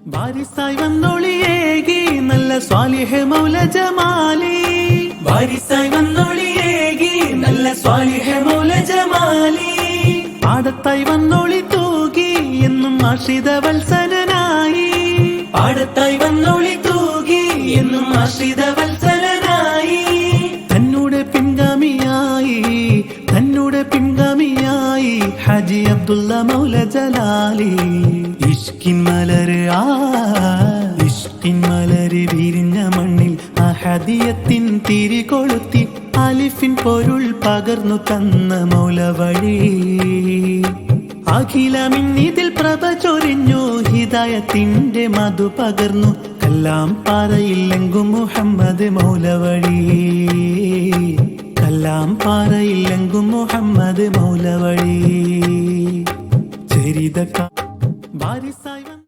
വാരിസായി വന്നൊളിയേകി നല്ല സ്വാലിഹ് മൗല ജമാലി. വാരിസായി വന്നൊളിയേകി നല്ല സ്വാലിഹ് മൗല ജമാലി. പാടത്തായി വന്നൊളി തൂകി എന്നും ആശ്രിത വത്സലനായി. പാടത്തായി വന്നൊളി തൂകി എന്നും ആശ്രിത വത്സലനായി. തന്നൂടെ പിൻഗാമിയായി ഹാജി അബ്ദുള്ള മൗല ജലാലി. ഇഷ്കിൻ മലര് വിരിഞ്ഞ മണ്ണിൽ അഹദിയത്തിൻ തിരി കൊളുത്തി അലിഫിൻ പൊരുൾ പകർന്നു തന്ന മൗല വഴി. അഖിലമിന്നിതിൽ പ്രഭ ചൊരിഞ്ഞു ഹിദായത്തിന്റെ മധു പകർന്നു കല്ലാം പാറയില്ലെങ്കും മുഹമ്മദ് മൗല വഴി. കല്ലാം പാറയില്ലെങ്കും മുഹമ്മദ് മൗല വഴി. ചരിത വാരിസായി